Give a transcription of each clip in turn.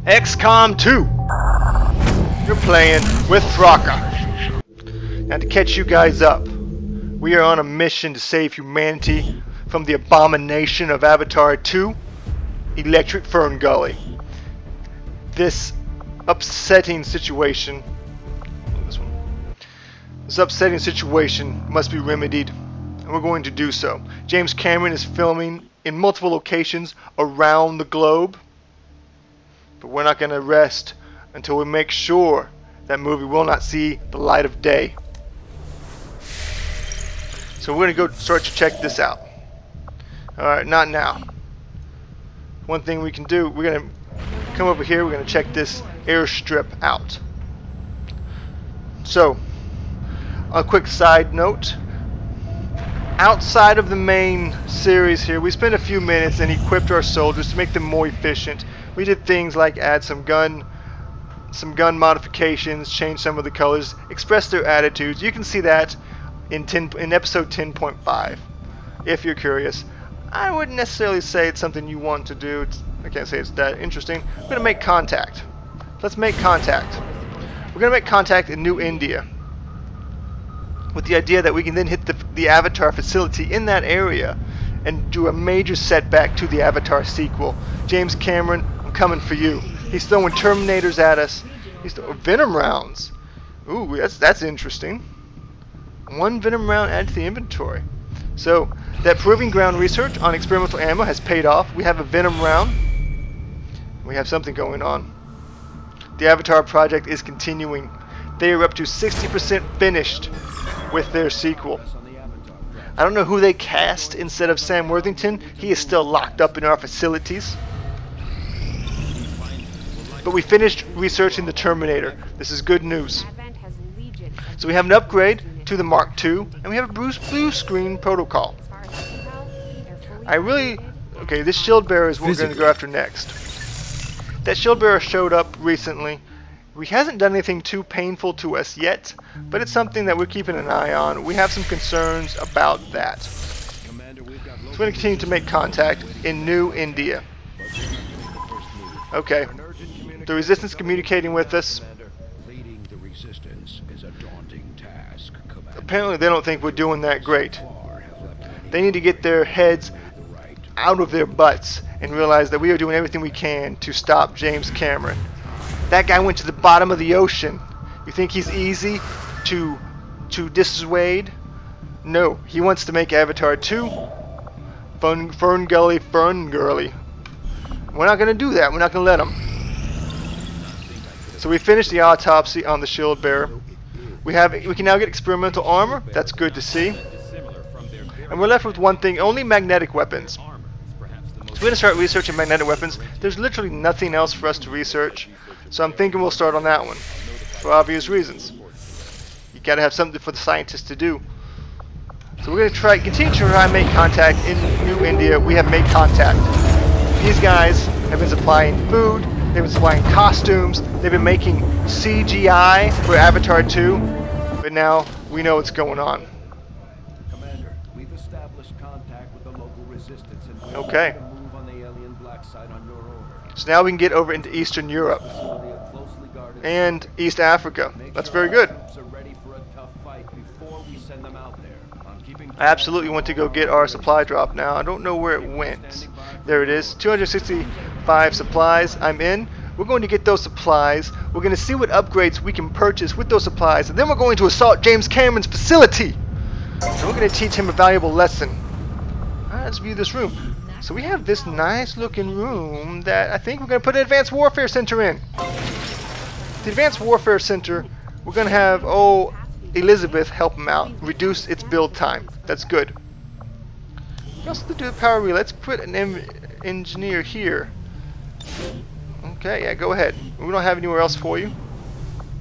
XCom 2. You're playing with Thraka. Now to catch you guys up, we are on a mission to save humanity from the abomination of Avatar 2, Electric Fern Gully. This upsetting situation must be remedied, and we're going to do so. James Cameron is filming in multiple locations around the globe, but we're not going to rest until we make sure that movie will not see the light of day. So we're going to go start to check this out. Alright, not now. One thing we can do, we're going to come over here, we're going to check this airstrip out. So, a quick side note. Outside of the main series here, we spent a few minutes and equipped our soldiers to make them more efficient. We did things like add some gun modifications, change some of the colors, express their attitudes. You can see that in episode 10.5 if you're curious. I wouldn't necessarily say it's something you want to do. I can't say it's that interesting. We're going to make contact. Let's make contact. We're going to make contact in New India, with the idea that we can then hit the Avatar facility in that area and do a major setback to the Avatar sequel. James Cameron, I'm coming for you. He's throwing Terminators at us. He's throwing Venom rounds. Ooh, that's interesting. One Venom round added to the inventory. So that proving ground research on experimental ammo has paid off. We have a Venom round. We have something going on. The Avatar project is continuing. They are up to 60% finished with their sequel. I don't know who they cast instead of Sam Worthington. He is still locked up in our facilities. But we finished researching the Terminator. This is good news. So we have an upgrade to the Mark II, and we have a blue screen protocol. Okay, this shield bearer is what we're going to go after next. That shield bearer showed up recently. He hasn't done anything too painful to us yet, but it's something that we're keeping an eye on. We have some concerns about that. So we're going to continue to make contact in New India. Okay. The Resistance communicating with us. Apparently they don't think we're doing that great. They need to get their heads out of their butts and realize that we are doing everything we can to stop James Cameron. That guy went to the bottom of the ocean. You think he's easy to dissuade? No, he wants to make Avatar 2 Fern Gully. We're not going to do that. We're not going to let him. So we finished the autopsy on the shield bearer. We can now get experimental armor. That's good to see. And we're left with one thing: only magnetic weapons. So we're going to start researching magnetic weapons. There's literally nothing else for us to research. So I'm thinking we'll start on that one, for obvious reasons. You gotta have something for the scientists to do. So we're gonna continue to try and make contact in New India. We have made contact. These guys have been supplying food, they've been supplying costumes, they've been making CGI for Avatar 2, but now we know what's going on. Commander, we've established contact with the local resistance and we're okay. to move on the alien black site on your order. So now we can get over into Eastern Europe and East Africa. That's very good. I absolutely want to go get our supply drop now. I don't know where it went. There it is. 265 supplies. I'm in. We're going to get those supplies. We're going to see what upgrades we can purchase with those supplies. And then we're going to assault James Cameron's facility. And we're going to teach him a valuable lesson. Alright, let's view this room. So we have this nice looking room that I think we're going to put an Advanced Warfare Center in. The Advanced Warfare Center, we're going to have, Elizabeth help him out, reduce its build time. That's good. What else to do with power relay? Let's put an engineer here. Okay, yeah, go ahead. We don't have anywhere else for you.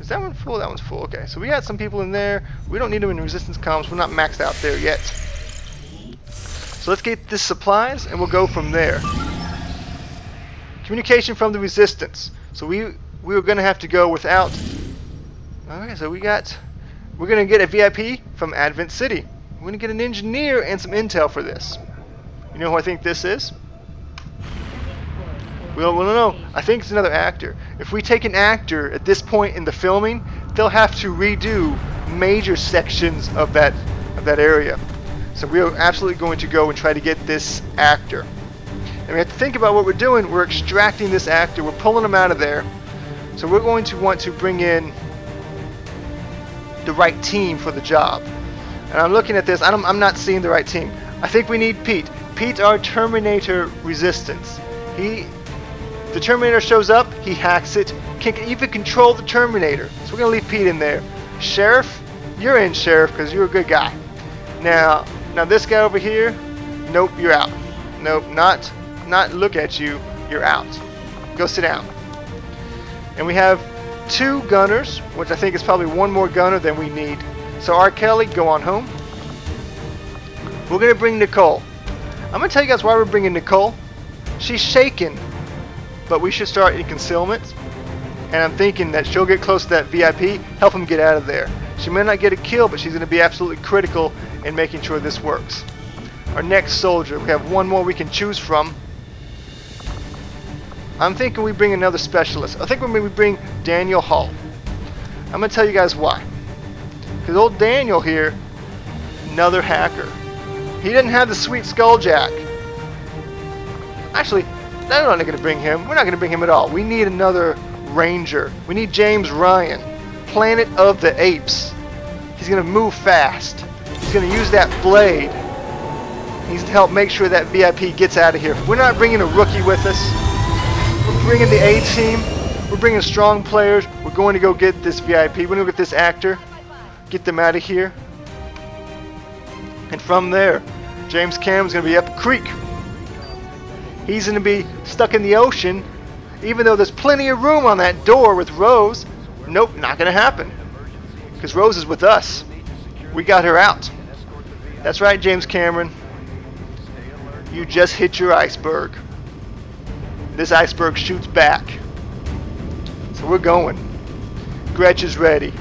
Is that one full? That one's full. Okay, so we got some people in there. We don't need them in resistance comms. We're not maxed out there yet. So let's get this supplies and we'll go from there. Communication from the resistance. So we were going to have to go without. Okay, so we're going to get a VIP from Advent City. We're going to get an engineer and some intel for this. You know who I think this is? We don't know. I think it's another actor. If we take an actor at this point in the filming, they'll have to redo major sections of that area. So we are absolutely going to go and try to get this actor. And we have to think about what we're doing. We're extracting this actor. We're pulling him out of there. So we're going to want to bring in the right team for the job. And I'm looking at this. I'm not seeing the right team. I think we need Pete. Pete's our Terminator resistance. The Terminator shows up, he hacks it, can even control the Terminator. So we're going to leave Pete in there. Sheriff, you're in, Sheriff, because you're a good guy. Now this guy over here, nope, you're out. Nope, not look at you, you're out. Go sit down. And we have 2 gunners, which I think is probably 1 more gunner than we need. So R. Kelly, go on home. We're going to bring Nicole. I'm going to tell you guys why we're bringing Nicole. She's shaken, but we should start in concealment. And I'm thinking that she'll get close to that VIP, help him get out of there. She may not get a kill, but she's going to be absolutely critical in making sure this works. Our next soldier, we have 1 more we can choose from. I'm thinking we bring another specialist. I think we're going to bring Daniel Hall. I'm going to tell you guys why. Because old Daniel here, another hacker. He didn't have the sweet Skulljack. Actually, they're not going to bring him. We're not going to bring him at all. We need another Ranger. We need James Ryan, Planet of the Apes. He's going to move fast. He's going to use that blade. He needs to help make sure that VIP gets out of here. We're not bringing a rookie with us. We're bringing the A-team. We're bringing strong players. We're going to go get this VIP. We're going to get this actor. Get them out of here. And from there, James Cameron's going to be up a creek. He's going to be stuck in the ocean, even though there's plenty of room on that door with Rose. Nope, not going to happen. Because Rose is with us. We got her out. That's right, James Cameron. You just hit your iceberg. This iceberg shoots back. So we're going. Gretch is ready.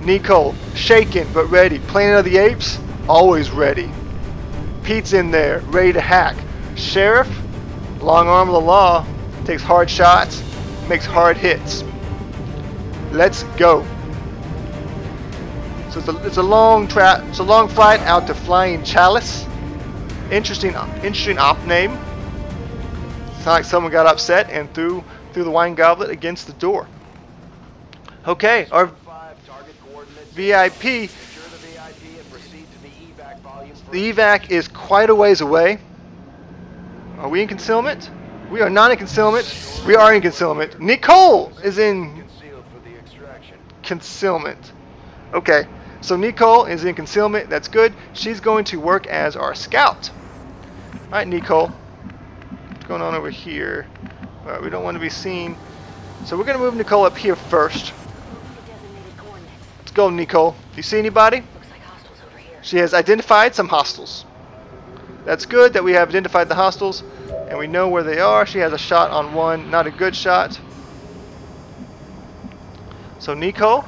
Nicole, shaken but ready. Planet of the Apes, always ready. Pete's in there, ready to hack. Sheriff, long arm of the law, takes hard shots, makes hard hits. Let's go. So it's a long flight out to Flying Chalice. Interesting op name. It's not like someone got upset and threw the wine goblet against the door. Okay, our VIP. The evac is quite a ways away. Are we in concealment? We are not in concealment. We are in concealment. Nicole is in concealment. Okay, so Nicole is in concealment. That's good. She's going to work as our scout. Alright, Nicole. What's going on over here? Alright, we don't want to be seen. So we're going to move Nicole up here first. Let's go, Nicole. Do you see anybody? She has identified some hostiles. That's good that we have identified the hostiles and we know where they are. She has a shot on one, not a good shot. So Nicole,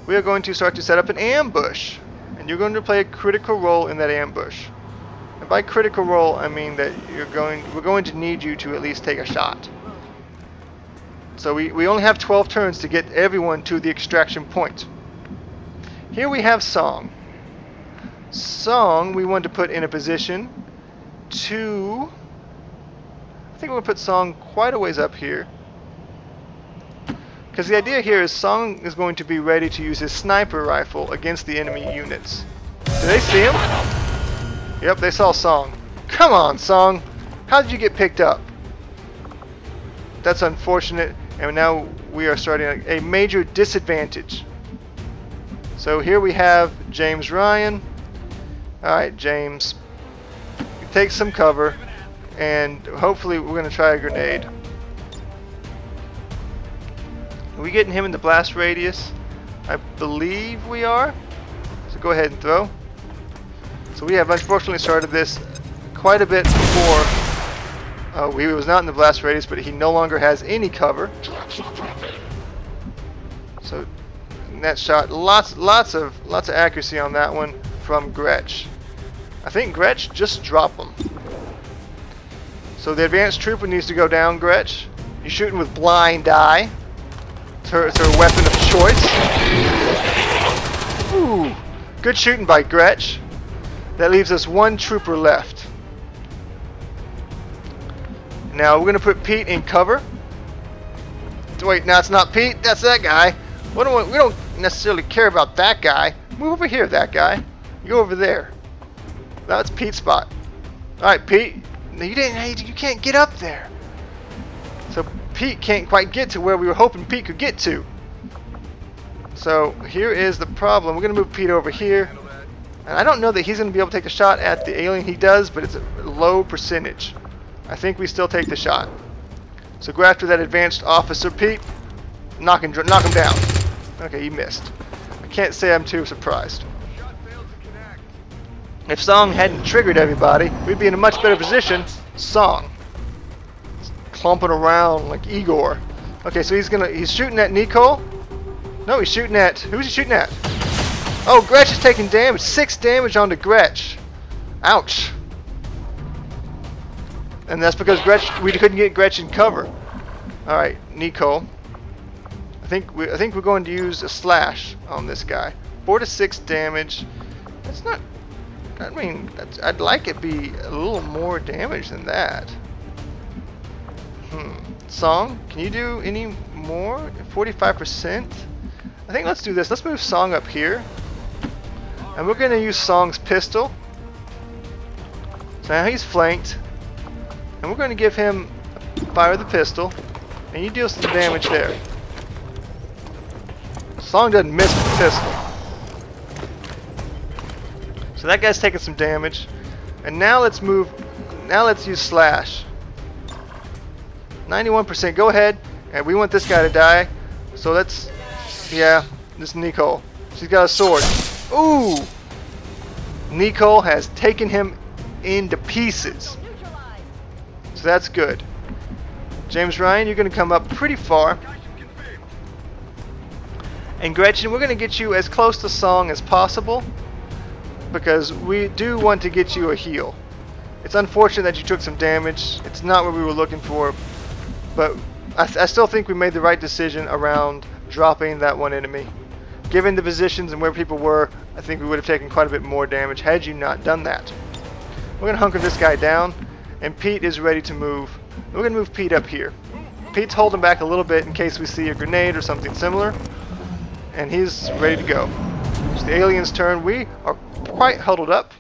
we are going to start to set up an ambush, and you're going to play a critical role in that ambush. And by critical role, I mean that we're going to need you to at least take a shot. So we only have 12 turns to get everyone to the extraction point. Here we have Song. Song we want to put in a position to, I think we're going to put Song quite a ways up here, because the idea here is Song is going to be ready to use his sniper rifle against the enemy units. Did they see him? Yep, they saw Song. Come on, Song, how did you get picked up? That's unfortunate, and now we are starting a major disadvantage. So here we have James Ryan. Alright, James, take some cover, and hopefully we're going to try a grenade. Are we getting him in the blast radius? I believe we are. So go ahead and throw. So we have unfortunately started this quite a bit before. He was not in the blast radius, but he no longer has any cover. So that shot, lots of accuracy on that one from Gretch. I think Gretch just dropped him. So the advanced trooper needs to go down, Gretch. You're shooting with blind eye. It's her weapon of choice. Ooh, good shooting by Gretch. That leaves us one trooper left. Now we're gonna put Pete in cover. Wait, no, it's not Pete. That's that guy. We don't necessarily care about that guy. Move over here, that guy. You go over there. That's Pete's spot. All right, Pete. You can't get up there. So Pete can't quite get to where we were hoping Pete could get to. So here is the problem. We're gonna move Pete over here, and I don't know that he's gonna be able to take a shot at the alien. He does, but it's a low percentage. I think we still take the shot. So go after that advanced officer, Pete. Knock him down. Okay, he missed. I can't say I'm too surprised. If Song hadn't triggered everybody, we'd be in a much better position. Song, clumping around like Igor. Okay, so he's shooting at Nicole. No, he's shooting at, who's he shooting at? Oh, Gretch is taking damage. 6 damage onto Gretch. Ouch. And that's because we couldn't get Gretch in cover. All right, Nicole. I think we're going to use a slash on this guy. 4 to 6 damage. That's not. I mean, I'd like it be a little more damage than that. Song, can you do any more? 45%. I think let's do this. Let's move Song up here, and we're going to use Song's pistol. So now he's flanked. And we're going to give him fire the pistol, and you deal some damage there. Song doesn't miss with the pistol. So that guy's taking some damage. And now let's use slash. 91%, go ahead. And we want this guy to die. So let's, yeah, this is Nicole. She's got a sword. Ooh! Nicole has taken him into pieces. So that's good. James Ryan, you're going to come up pretty far. And Gretchen, we're going to get you as close to Song as possible, because we do want to get you a heal. It's unfortunate that you took some damage. It's not what we were looking for, but I still think we made the right decision around dropping that one enemy. Given the positions and where people were, I think we would have taken quite a bit more damage had you not done that. We're going to hunker this guy down. And Pete is ready to move. We're going to move Pete up here. Pete's holding back a little bit in case we see a grenade or something similar. And he's ready to go. It's the alien's turn. We are quite huddled up.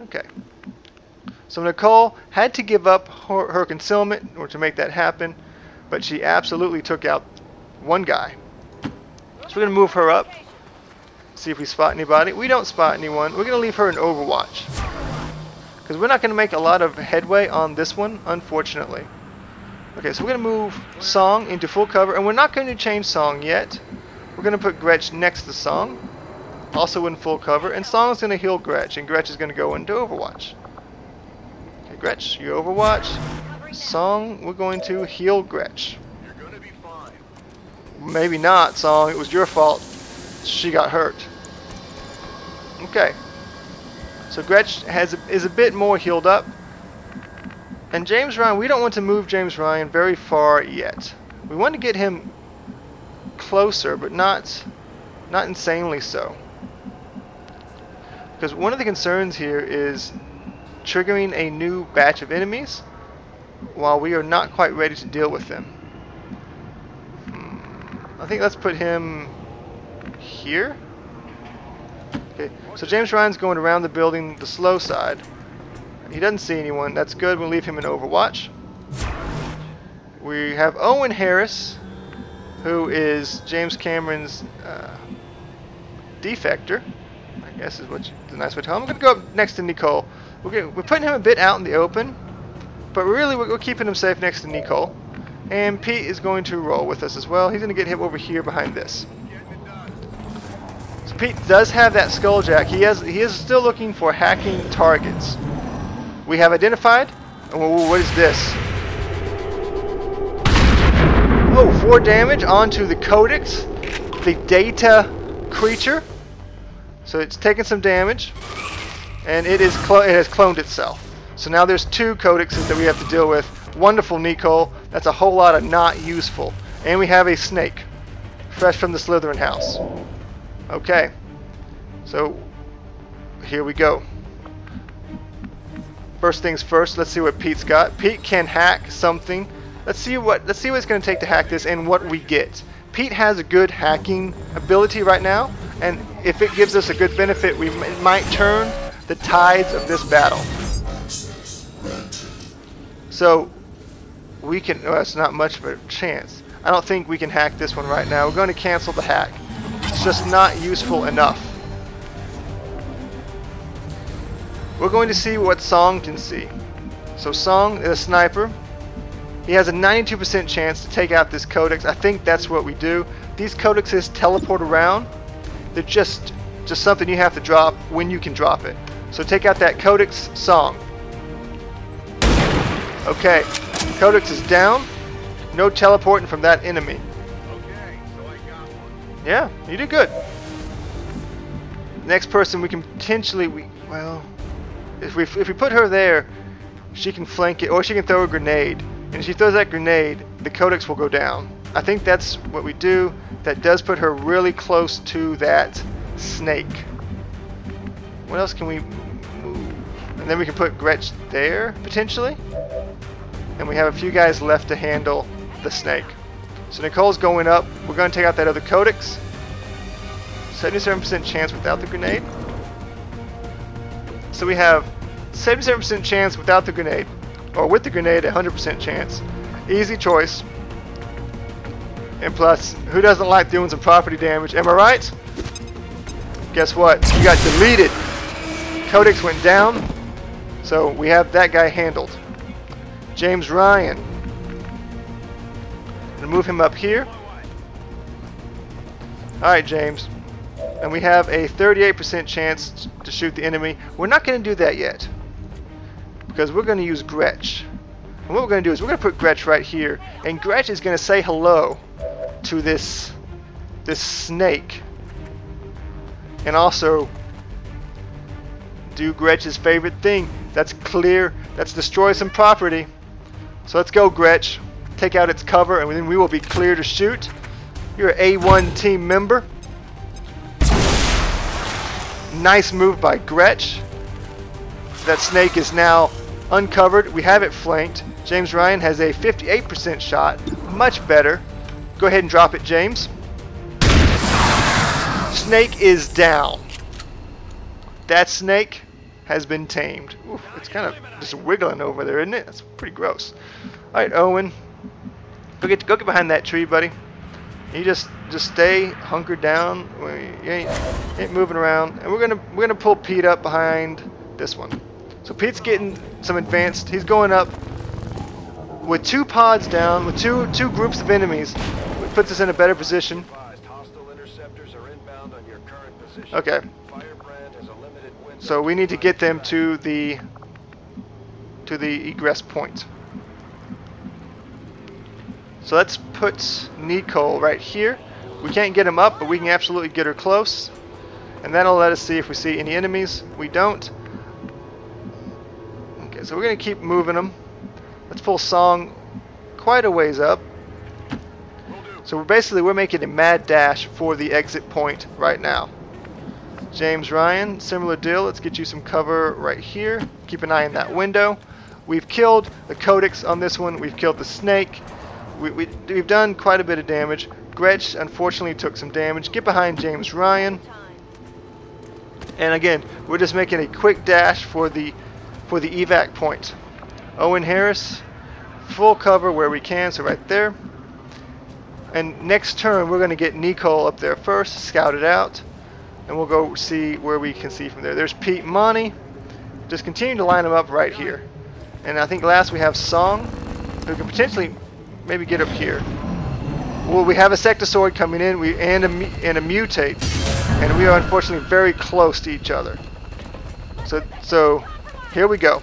Okay. So Nicole had to give up her concealment in order to make that happen. But she absolutely took out one guy. So we're going to move her up. See if we spot anybody. We don't spot anyone. We're going to leave her in Overwatch, because we're not going to make a lot of headway on this one, unfortunately. Okay, so we're going to move Song into full cover, and we're not going to change Song yet. We're going to put Gretch next to Song, also in full cover, and Song's going to heal Gretch, and Gretch is going to go into Overwatch. Okay, Gretch, you Overwatch. Song, we're going to heal Gretch. You're gonna be fine. Maybe not, Song. It was your fault. She got hurt. Okay. So Gretch is a bit more healed up. And James Ryan, we don't want to move James Ryan very far yet. We want to get him closer, but not insanely so. Because one of the concerns here is triggering a new batch of enemies while we are not quite ready to deal with them. I think let's put him here. Okay, so James Ryan's going around the building, the slow side. He doesn't see anyone. That's good. We'll leave him in Overwatch. We have Owen Harris, who is James Cameron's defector, I guess is what the nice way to tell him. I'm going to go up next to Nicole. We're putting him a bit out in the open, but really we're keeping him safe next to Nicole. And Pete is going to roll with us as well. He's going to get him over here behind this. So Pete does have that skulljack. He is still looking for hacking targets. We have identified. Oh, what is this? Oh, 4 damage onto the Codex, the data creature. So it's taken some damage, and it has cloned itself. So now there's 2 Codexes that we have to deal with. Wonderful, Nicole. That's a whole lot of not useful. And we have a snake, fresh from the Slytherin house. Okay, so here we go. First things first, let's see what Pete's got. Pete can hack something. Let's see what it's going to take to hack this and what we get. Pete has a good hacking ability right now, and if it gives us a good benefit, we might turn the tides of this battle. So we can. Well, it's not much of a chance. I don't think we can hack this one right now. We're going to cancel the hack. It's just not useful enough. We're going to see what Song can see. So Song is a sniper. He has a 92% chance to take out this codex. I think that's what we do. These codexes teleport around. They're just something you have to drop when you can drop it. So take out that codex, Song. Okay, codex is down. No teleporting from that enemy. Okay, so I got one. Yeah, you did good. Next person we can potentially well, if we put her there, she can flank it, or she can throw a grenade. And if she throws that grenade, the codex will go down. I think that's what we do. That does put her really close to that snake. What else can we move? And then we can put Gretch there, potentially. And we have a few guys left to handle the snake. So Nicole's going up. We're going to take out that other codex. 77% chance without the grenade. So we have 77% chance without the grenade. Or with the grenade, 100% chance. Easy choice. And plus, who doesn't like doing some property damage? Am I right? Guess what? You got deleted. Codex went down. So we have that guy handled. James Ryan. We'll move him up here. Alright, James. And we have a 38% chance to shoot the enemy. We're not going to do that yet, because we're going to use Gretch. And what we're going to do is we're going to put Gretch right here. And Gretch is going to say hello to this snake. And also do Gretch's favorite thing. That's clear. That's destroy some property. So let's go, Gretch. Take out its cover, and then we will be clear to shoot. You're an A1 team member. Nice move by Gretch. That snake is now uncovered. We have it flanked. James Ryan has a 58% shot. Much better. Go ahead and drop it, James. Snake is down. That snake has been tamed. Oof, it's kind of just wiggling over there, isn't it? That's pretty gross. Alright, Owen. Go get behind that tree, buddy. You just stay hunkered down. You ain't moving around. And we're gonna pull Pete up behind this one. So Pete's getting some advanced. He's going up with 2 pods down, with two groups of enemies. It puts us in a better position. Okay. So we need to get them to the egress point. So let's put Nicole right here. We can't get him up, but we can absolutely get her close. And that'll let us see if we see any enemies. We don't. Okay, so we're going to keep moving them. Let's pull Song quite a ways up. So we're making a mad dash for the exit point right now. James Ryan, similar deal. Let's get you some cover right here. Keep an eye on that window. We've killed the Codex on this one. We've killed the snake. We've done quite a bit of damage. Gretch unfortunately took some damage. Get behind James Ryan. And again, we're just making a quick dash for the evac point. Owen Harris, full cover where we can, so right there. And next turn, we're going to get Nicole up there first, scout it out, and we'll go see where we can see from there. There's Pete Monty. Just continue to line them up right here. And I think last we have Song, who can potentially maybe get up here. Well, we have a Sectosaur coming in, and a Mutate, and we are unfortunately very close to each other. So here we go.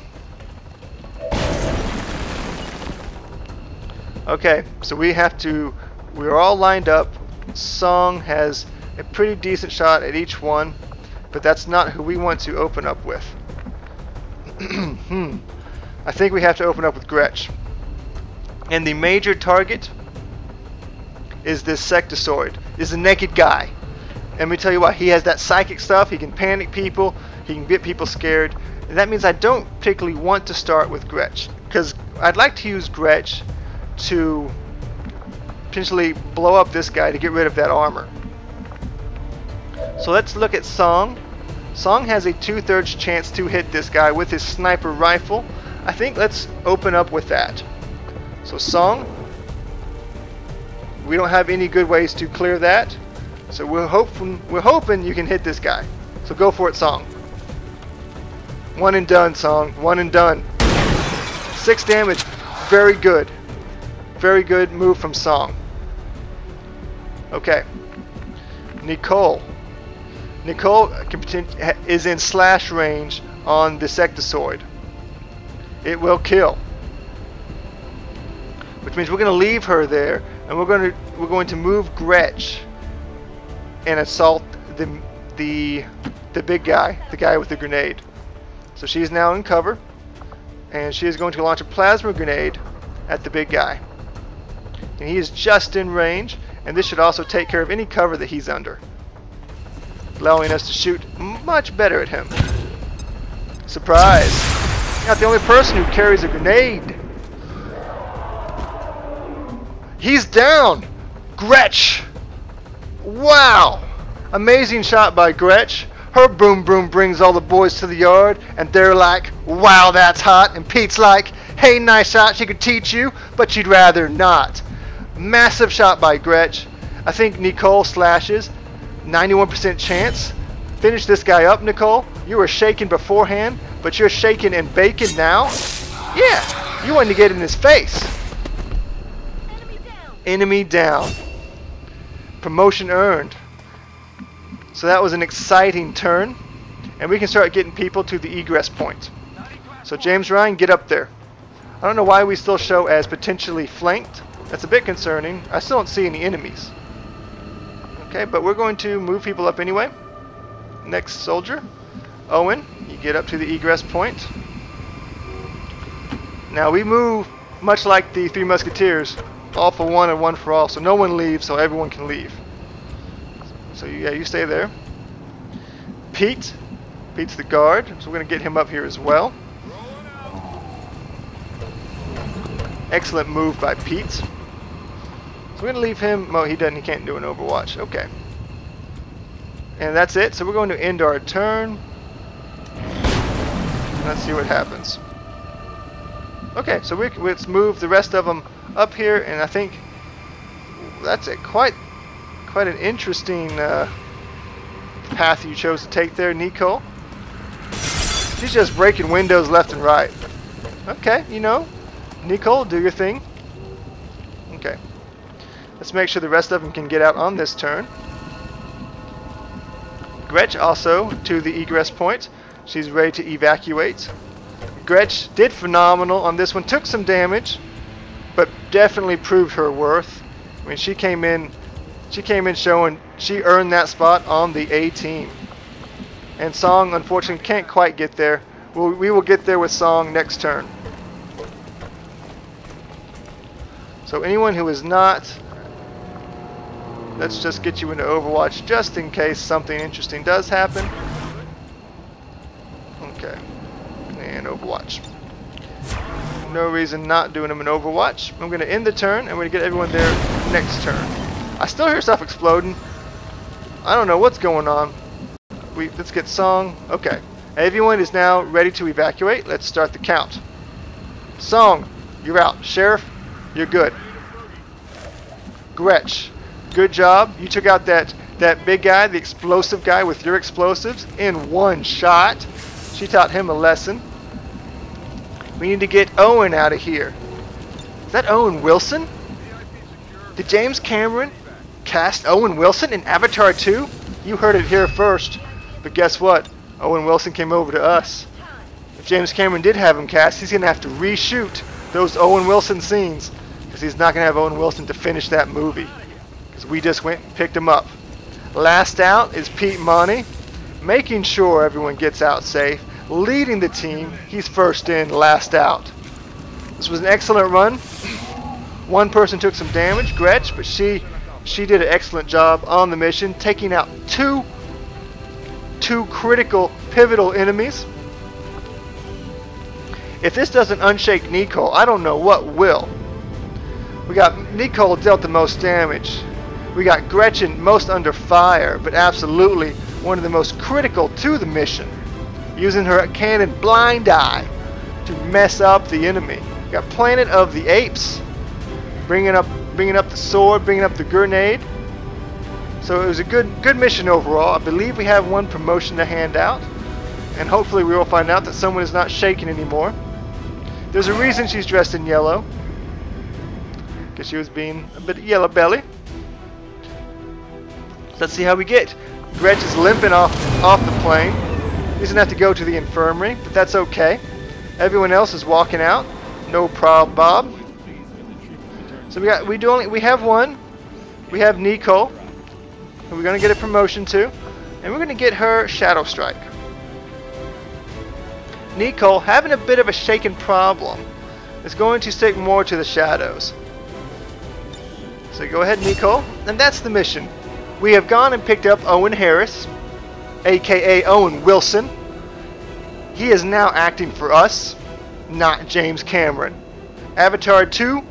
Okay, so we're all lined up. Song has a pretty decent shot at each one, but that's not who we want to open up with. I think we have to open up with Gretch. And the major target is this Sectozoid, is a naked guy. And let me tell you what, he has that psychic stuff, he can panic people, he can get people scared. And that means I don't particularly want to start with Gretch, because I'd like to use Gretch to potentially blow up this guy to get rid of that armor. So let's look at Song. Song has a 2/3 chance to hit this guy with his sniper rifle. I think let's open up with that. So Song, we don't have any good ways to clear that. So we're hoping you can hit this guy. So go for it, Song. One and done, Song. One and done. 6 damage. Very good. Very good move from Song. Okay. Nicole. Nicole is in slash range on the Sectozoid. It will kill. Which means we're going to leave her there, and we're going to move Gretch and assault the big guy, the guy with the grenade. So she's now in cover, and she is going to launch a plasma grenade at the big guy. And he is just in range, and this should also take care of any cover that he's under, allowing us to shoot much better at him. Surprise! Not the only person who carries a grenade. He's down! Gretch! Wow! Amazing shot by Gretch. Her boom boom brings all the boys to the yard, and they're like, wow, that's hot. And Pete's like, hey, nice shot, she could teach you, but she'd rather not. Massive shot by Gretch. I think Nicole slashes. 91% chance. Finish this guy up, Nicole. You were shaking beforehand, but you're shaking and baking now? Yeah, you wanted to get in his face. Enemy down. Promotion earned. So that was an exciting turn, and we can start getting people to the egress point. So James Ryan, get up there. I don't know why we still show as potentially flanked. That's a bit concerning. I still don't see any enemies. Okay, but we're going to move people up anyway. Next soldier, Owen, you get up to the egress point. Now we move much like the Three Musketeers, all for one and one for all, so no one leaves, so everyone can leave. So yeah, you stay there. Pete's the guard, so we're going to get him up here as well. Excellent move by Pete. So we're going to leave him. Oh, he can't do an Overwatch. Okay. And that's it. So we're going to end our turn. Let's see what happens. Okay, so let's move the rest of them up here, and I think that's it. Quite an interesting path you chose to take there, Nicole. She's just breaking windows left and right. Okay, you know, Nicole, do your thing. Okay. Let's make sure the rest of them can get out on this turn. Gretch also to the egress point. She's ready to evacuate. Gretch did phenomenal on this one. Took some damage, but definitely proved her worth. I mean, she came in showing she earned that spot on the A team. And Song, unfortunately, can't quite get there. We will get there with Song next turn. So anyone who is not, let's just get you into Overwatch just in case something interesting does happen. Okay. And Overwatch. No reason not doing them in Overwatch. I'm going to end the turn, and we're going to get everyone there next turn. I still hear stuff exploding. I don't know what's going on. Let's get Song. Okay. Everyone is now ready to evacuate. Let's start the count. Song, you're out. Sheriff, you're good. Gretch, good job. You took out that big guy, the explosive guy with your explosives in one shot. She taught him a lesson. We need to get Owen out of here. Is that Owen Wilson? Did James Cameron cast Owen Wilson in Avatar 2? You heard it here first. But guess what? Owen Wilson came over to us. If James Cameron did have him cast, he's going to have to reshoot those Owen Wilson scenes, because he's not going to have Owen Wilson to finish that movie, because we just went and picked him up. Last out is Pete Monty, making sure everyone gets out safe, leading the team. He's first in, last out. This was an excellent run. One person took some damage, Gretch, but she did an excellent job on the mission, taking out two critical, pivotal enemies. If this doesn't unshake Nicole, I don't know what will. We got Nicole dealt the most damage. We got Gretchen most under fire, but absolutely one of the most critical to the mission, using her cannon Blind Eye to mess up the enemy. We got Planet of the Apes, bringing up the sword, bringing up the grenade. So it was a good mission overall. I believe we have one promotion to hand out, and hopefully we will find out that someone is not shaken anymore. There's a reason she's dressed in yellow, because she was being a bit yellow belly. Let's see how we get. Gretch is limping off the plane. He's gonna have to go to the infirmary, but that's okay. Everyone else is walking out. No problem, Bob. So we have one. We have Nicole, who we're gonna get a promotion to, and we're gonna get her Shadow Strike. Nicole, having a bit of a shaken problem, is going to stick more to the shadows. So go ahead, Nicole, and that's the mission. We have gone and picked up Owen Harris, aka Owen Wilson. He is now acting for us, not James Cameron. Avatar 2,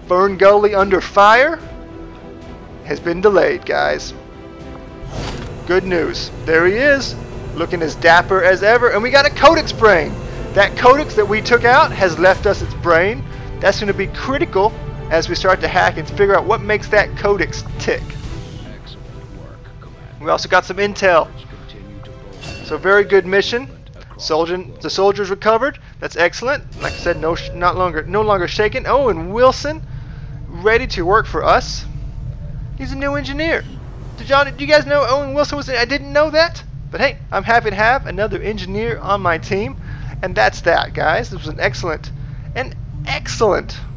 Fern Gully Under Fire, has been delayed, guys. Good news. There he is, looking as dapper as ever, and we got a codex brain. That codex that we took out has left us its brain. That's going to be critical as we start to hack and figure out what makes that codex tick. We also got some intel. So very good mission. The soldiers recovered. That's excellent. Like I said, no longer shaken. Owen Wilson, ready to work for us. He's a new engineer. Did you guys know Owen Wilson was? I didn't know that. But hey, I'm happy to have another engineer on my team, and that's that, guys. This was an excellent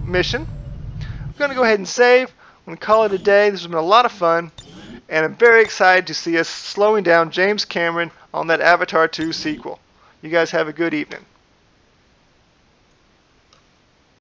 mission. I'm gonna go ahead and save. I'm gonna call it a day. This has been a lot of fun, and I'm very excited to see us slowing down James Cameron on that Avatar 2 sequel. You guys have a good evening.